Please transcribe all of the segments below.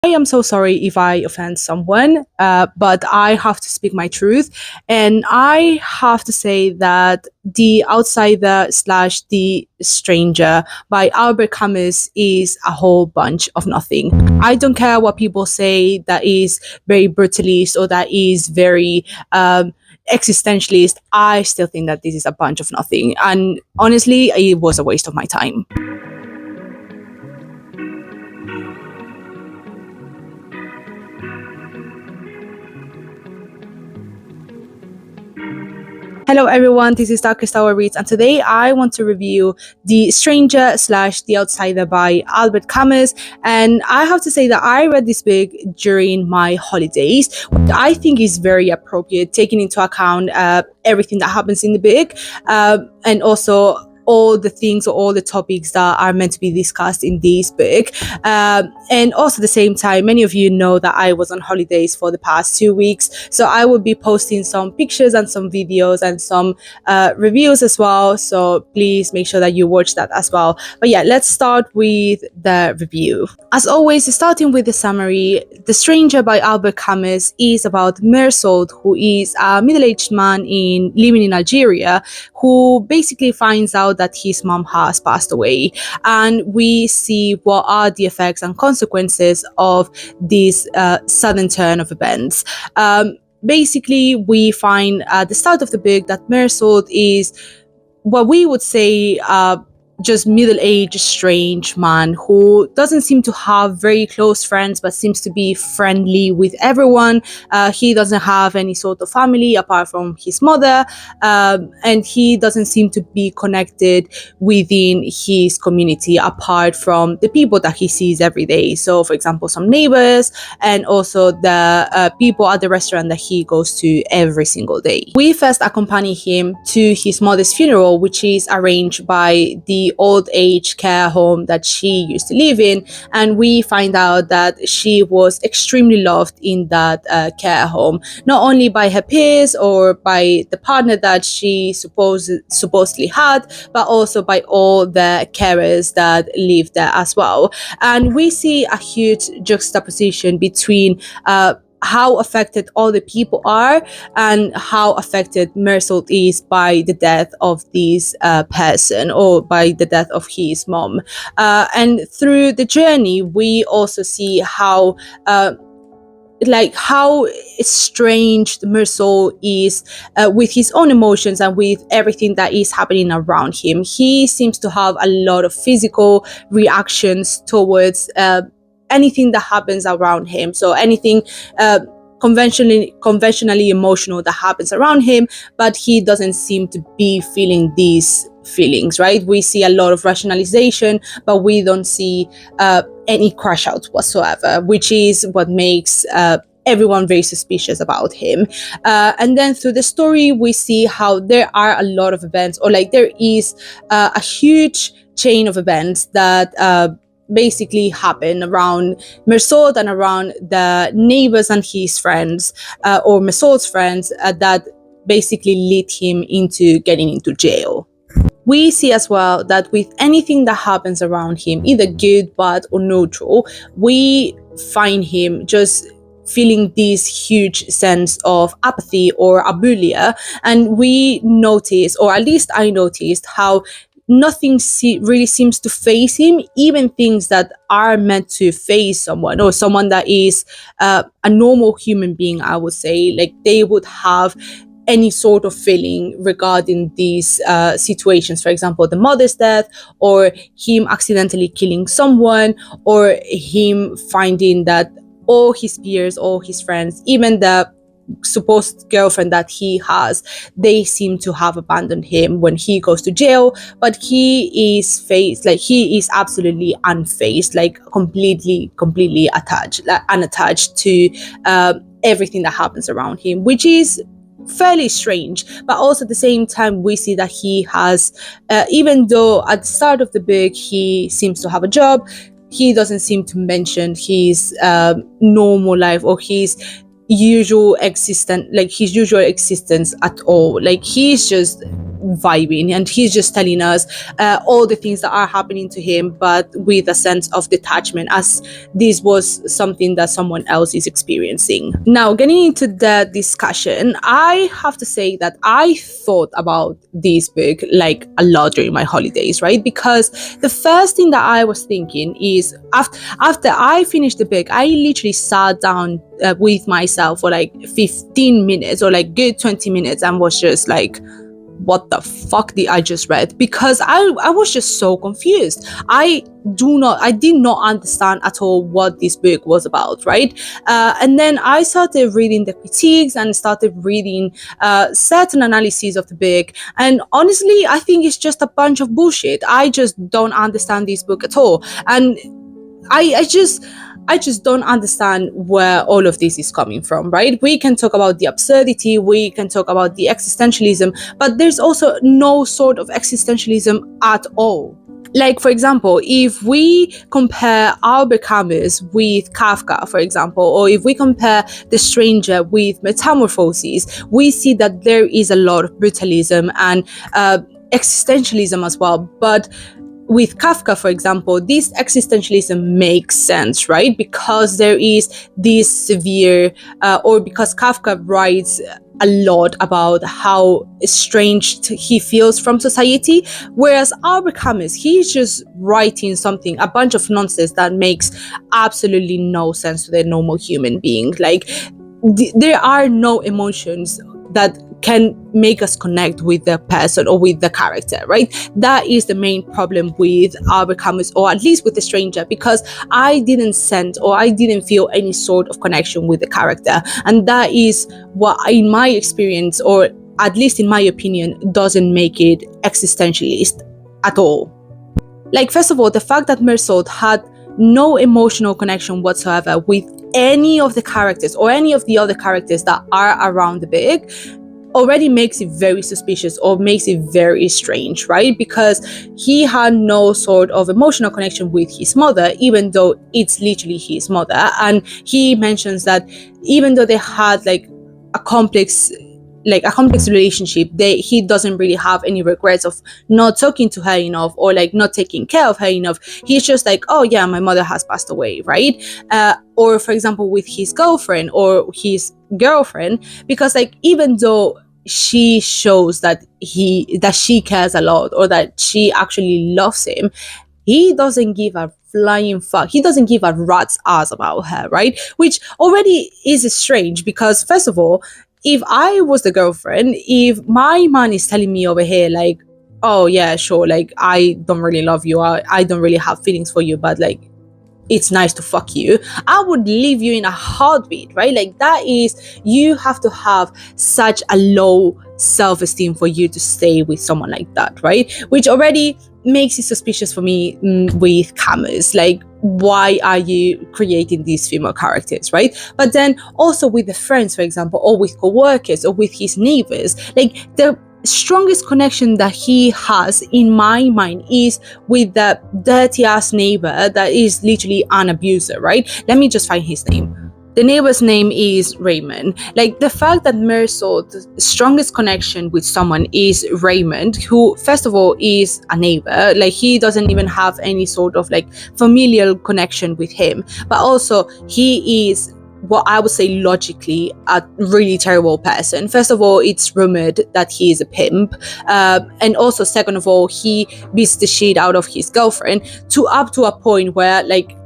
I am so sorry if I offend someone, but I have to speak my truth. And I have to say that The Outsider slash The Stranger by Albert Camus is a whole bunch of nothing. I don't care what people say that is very brutalist or that is very existentialist. I still think that this is a bunch of nothing. And honestly, it was a waste of my time. Hello everyone, this is Dr. Stower Reads, and today I want to review The Stranger slash The Outsider by Albert Camus. And I have to say that I read this book during my holidays, which I think is very appropriate, taking into account everything that happens in the book, and also all the things or all the topics that are meant to be discussed in this book. And also at the same time, many of you know that I was on holidays for the past 2 weeks. So I will be posting some pictures and some videos and some reviews as well. So please make sure that you watch that as well. But yeah, let's start with the review. As always, starting with the summary, The Stranger by Albert Camus is about Mersault, who is a middle-aged man living in Algeria, who basically finds out that his mom has passed away. And we see what are the effects and consequences of this sudden turn of events. Basically, we find at the start of the book that Mersault is what we would say just middle-aged strange man who doesn't seem to have very close friends but seems to be friendly with everyone. He doesn't have any sort of family apart from his mother, and he doesn't seem to be connected within his community apart from the people that he sees every day. So for example, some neighbors and also the people at the restaurant that he goes to every single day. We first accompany him to his mother's funeral, which is arranged by the old age care home that she used to live in, and we find out that she was extremely loved in that care home, not only by her peers or by the partner that she supposedly had, but also by all the carers that lived there as well. And we see a huge juxtaposition between how affected all the people are and how affected Mersault is by the death of this person or by the death of his mom. And through the journey, we also see how how estranged Mersault is with his own emotions and with everything that is happening around him. He seems to have a lot of physical reactions towards anything that happens around him. So anything conventionally emotional that happens around him, but he doesn't seem to be feeling these feelings, right? We see a lot of rationalization, but we don't see any crash out whatsoever, which is what makes everyone very suspicious about him. And then through the story, we see how there are a lot of events, or there is a huge chain of events that basically happen around Mersault and around the neighbors and his friends, or Mersault's friends, that basically lead him into getting into jail. We see as well that with anything that happens around him, either good, bad, or neutral, we find him just feeling this huge sense of apathy or abulia. And we notice, or at least I noticed, how nothing really seems to phase him, even things that are meant to phase someone or someone that is a normal human being, I would say. They would have any sort of feeling regarding these situations. For example, the mother's death, or him accidentally killing someone, or him finding that all his peers, all his friends, even the supposed girlfriend that he has, they seem to have abandoned him when he goes to jail. But he is he is absolutely unfazed, completely unattached to everything that happens around him, which is fairly strange. But also at the same time, we see that he has, even though at the start of the book he seems to have a job, he doesn't seem to mention his normal life or his usual existence at all. He's just vibing, and he's just telling us all the things that are happening to him, but with a sense of detachment, as this was something that someone else is experiencing. Now, getting into the discussion, I have to say that I thought about this book like a lot during my holidays, right? Because the first thing that I was thinking is after I finished the book, I literally sat down with myself for like 15 minutes or like good 20 minutes and was just like, what the fuck did I just read? Because I was just so confused. I did not understand at all what this book was about, right? And then I started reading the critiques and started reading certain analyses of the book. And honestly, I think it's just a bunch of bullshit. I just don't understand this book at all. And I just don't understand where all of this is coming from, right? We can talk about the absurdity, we can talk about the existentialism, but there's also no sort of existentialism at all. Like, for example, if we compare Albert Camus with Kafka, for example, or if we compare The Stranger with Metamorphoses, we see that there is a lot of brutalism and existentialism as well. But with Kafka, for example, this existentialism makes sense, right? Because there is this severe, or because Kafka writes a lot about how estranged he feels from society, whereas Albert Camus, he's just writing a bunch of nonsense that makes absolutely no sense to the normal human being. Like, there are no emotions that can make us connect with the person or with the character, right? That is the main problem with Albert Camus, or at least with The Stranger, because I didn't feel any sort of connection with the character. And that is what, in my experience, or at least in my opinion, doesn't make it existentialist at all. Like, first of all, the fact that Mersault had no emotional connection whatsoever with any of the characters or any of the other characters that are around the book already makes it very suspicious, or makes it very strange, right? Because he had no sort of emotional connection with his mother, even though it's literally his mother. And he mentions that even though they had like a complex relationship, he doesn't really have any regrets of not talking to her enough, or like not taking care of her enough. He's just like, oh yeah, my mother has passed away, right? Or for example, with his girlfriend or his girlfriend, because like, even though she shows that she cares a lot, or that she actually loves him, he doesn't give a flying fuck. He doesn't give a rat's ass about her, right? Which already is strange, because first of all, if I was the girlfriend, if my man is telling me over here like, oh yeah, sure, like, I don't really love you, I don't really have feelings for you, but like, it's nice to fuck you, I would leave you in a heartbeat, right? Like, that is, you have to have such a low self-esteem for you to stay with someone like that, right? Which already makes it suspicious for me with Camus. Like, why are you creating these female characters, right? But then also with the friends, for example, or with co-workers, or with his neighbors, like, the strongest connection that he has in my mind is with the dirty ass neighbor that is literally an abuser, right? Let me just find his name. The neighbor's name is Raymond. Like, the fact that Mersault's strongest connection with someone is Raymond, who first of all is a neighbor, like, he doesn't even have any sort of like familial connection with him, but also he is what I would say logically a really terrible person. First of all, it's rumored that he is a pimp, and also second of all, he beats the shit out of his girlfriend, up to a point where like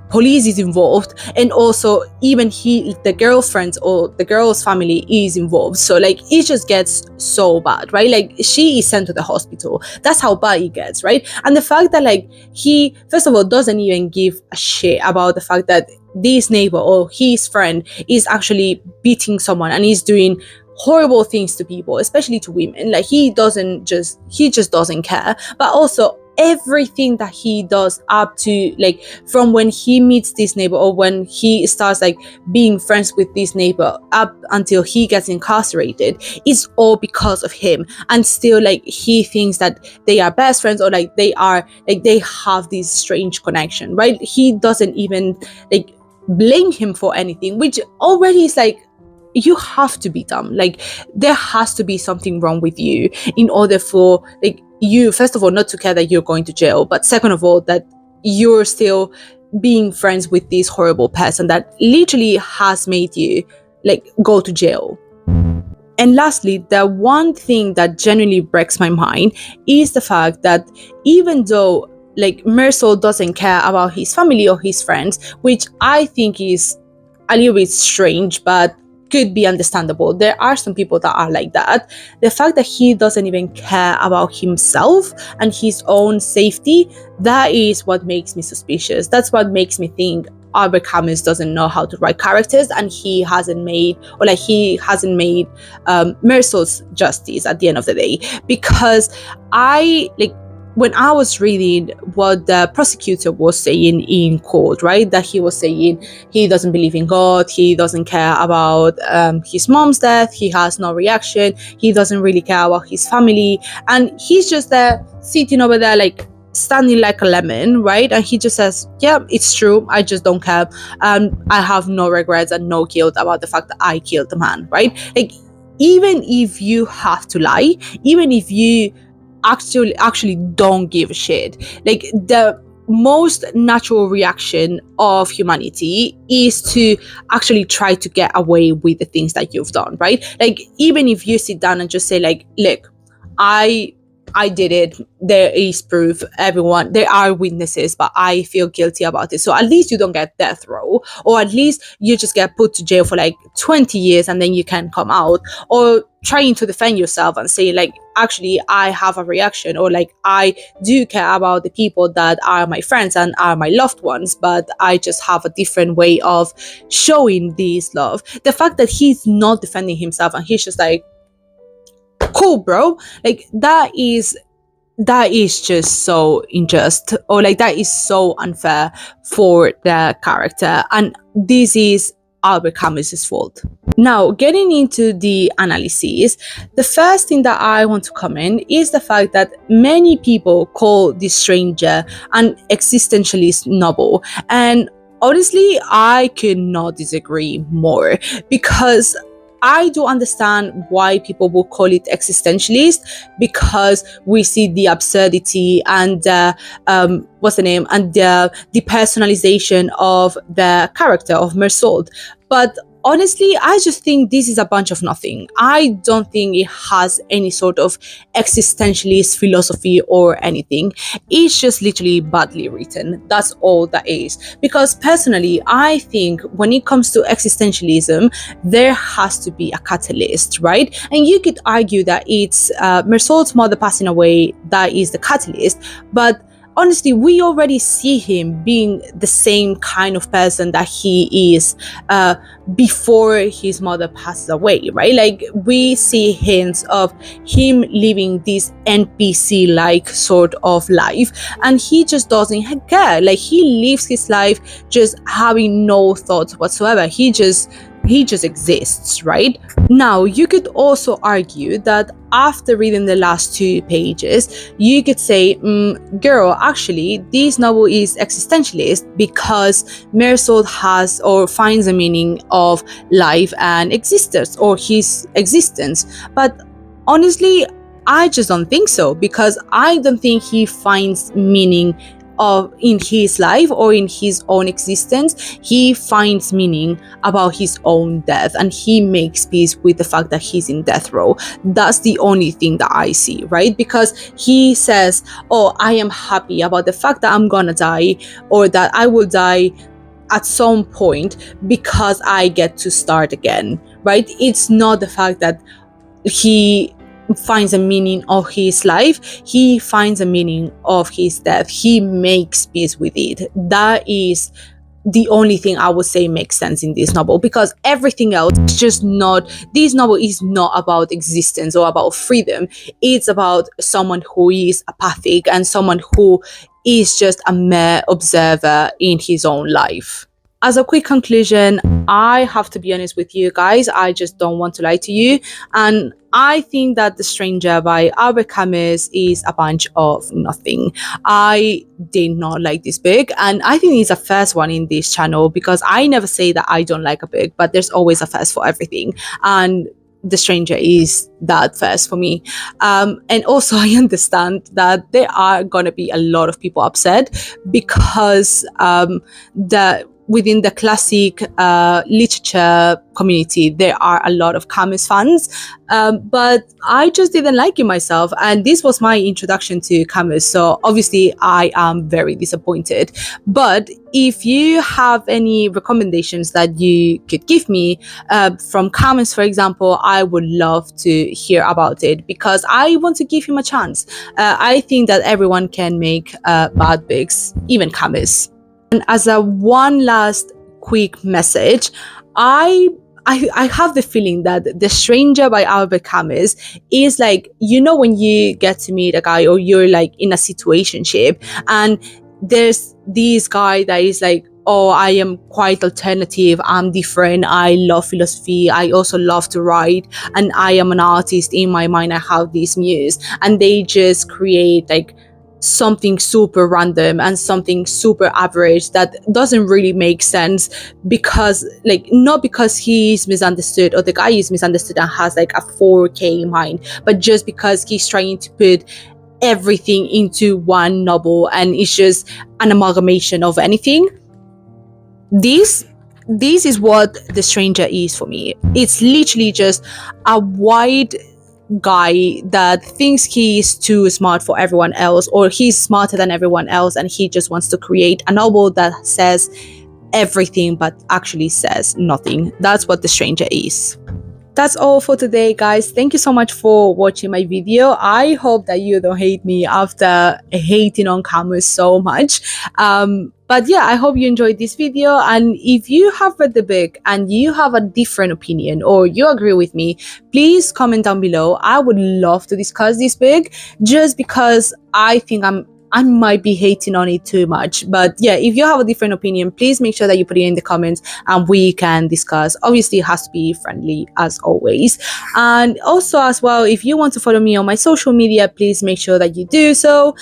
police is involved, and also even the girlfriend or the girl's family is involved. So like, it just gets so bad, right? Like, she is sent to the hospital. That's how bad it gets, right? And the fact that like, he first of all doesn't even give a shit about the fact that this neighbor or his friend is actually beating someone and is doing horrible things to people, especially to women. Like, he just doesn't care. But also everything that he does up to like, from when he meets this neighbor, or when he starts like being friends with this neighbor, up until he gets incarcerated, is all because of him. And still like, he thinks that they are best friends, or like they have this strange connection, right? He doesn't even like blame him for anything, which already is like, you have to be dumb. Like, there has to be something wrong with you in order for, like, you, first of all, not to care that you're going to jail, but second of all, that you're still being friends with this horrible person that literally has made you, like, go to jail. And lastly, the one thing that genuinely breaks my mind is the fact that even though, like, Mersol doesn't care about his family or his friends, which I think is a little bit strange, but could be understandable. There are some people that are like that. The fact that he doesn't even care about himself and his own safety, that is what makes me suspicious. That's what makes me think Albert Camus doesn't know how to write characters, and he hasn't made Mersol's justice at the end of the day. Because when I was reading what the prosecutor was saying in court, right, that he was saying he doesn't believe in God, he doesn't care about his mom's death, he has no reaction, he doesn't really care about his family, and he's just there sitting over there, like, standing like a lemon, right? And he just says, yeah, it's true, I just don't care, I have no regrets and no guilt about the fact that I killed the man, right? Like, even if you have to lie, even if you actually don't give a shit, like, the most natural reaction of humanity is to actually try to get away with the things that you've done, right? Like, even if you sit down and just say, like, look, I did it, there is proof, everyone, there are witnesses, but I feel guilty about it. So at least you don't get death row, or at least you just get put to jail for like 20 years and then you can come out, or trying to defend yourself and say, like, actually, I have a reaction, or like, I do care about the people that are my friends and are my loved ones, but I just have a different way of showing this love. The fact that he's not defending himself and he's just like, cool, bro, like, that is just so unjust, or like, that is so unfair for the character, and this is Albert Camus's fault. Now, getting into the analysis, the first thing that I want to comment is the fact that many people call The Stranger an existentialist novel, and honestly, I could not disagree more, because I do understand why people will call it existentialist, because we see the absurdity and what's the name, and the depersonalization of the character of Mersault. But honestly, I just think this is a bunch of nothing. I don't think it has any sort of existentialist philosophy or anything. It's just literally badly written. That's all that is. Because personally, I think when it comes to existentialism, there has to be a catalyst, right? And you could argue that it's Mersault's mother passing away that is the catalyst, but honestly, we already see him being the same kind of person that he is before his mother passes away, right? Like, we see hints of him living this NPC-like sort of life, and he just doesn't care. Like, he lives his life just having no thoughts whatsoever. He just exists, right? Now, you could also argue that after reading the last 2 pages, you could say, girl, actually, this novel is existentialist because Mersault has or finds a meaning of life and existence, or his existence. But honestly, I just don't think so, because I don't think he finds meaning in his life or in his own existence. He finds meaning about his own death, and he makes peace with the fact that he's in death row. That's the only thing that I see, right? Because he says, oh, I am happy about the fact that I'm gonna die, or that I will die at some point because I get to start again, right? It's not the fact that he finds a meaning of his life, he finds a meaning of his death. He makes peace with it. That is the only thing I would say makes sense in this novel, because everything else is just not. This novel is not about existence or about freedom. It's about someone who is apathic and someone who is just a mere observer in his own life. as a quick conclusion, I have to be honest with you guys. I just don't want to lie to you. And I think that The Stranger by Albert Camus is a bunch of nothing. I did not like this book. And I think it's a first one in this channel because I never say that I don't like a book, but there's always a first for everything. And The Stranger is that first for me. And also, I understand that there are going to be a lot of people upset because within the classic literature community, there are a lot of Camus fans, but I just didn't like it myself, and this was my introduction to Camus, so obviously I am very disappointed. But if you have any recommendations that you could give me from Camus, for example, I would love to hear about it because I want to give him a chance. I think that everyone can make bad books, even Camus. And as a one last quick message, I have the feeling that The Stranger by Albert Camus is like, you know, when you get to meet a guy or you're like in a situationship and there's this guy that is like, oh, I am quite alternative, I'm different, I love philosophy, I also love to write, and I am an artist in my mind, I have this muse, and they just create like something super random and something super average that doesn't really make sense because like not because he's misunderstood or the guy is misunderstood and has like a 4K mind, but just because he's trying to put everything into one novel and it's just an amalgamation of anything. This is what The Stranger is for me. It's literally just a wide guy that thinks he's too smart for everyone else, or he's smarter than everyone else, and he just wants to create a novel that says everything but actually says nothing. That's what The Stranger is. That's all for today, guys. Thank you so much for watching my video. I hope that you don't hate me after hating on Camus so much. But yeah, I hope you enjoyed this video. And if you have read the book and you have a different opinion or you agree with me, please comment down below. I would love to discuss this book just because I think I might be hating on it too much. But yeah, if you have a different opinion, please make sure that you put it in the comments and we can discuss. Obviously, it has to be friendly as always. And also as well, if you want to follow me on my social media, please make sure that you do so.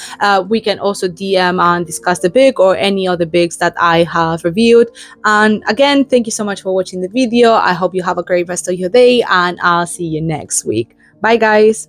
We can also DM and discuss the book or any other books that I have reviewed. And again, thank you so much for watching the video. I hope you have a great rest of your day and I'll see you next week. Bye, guys.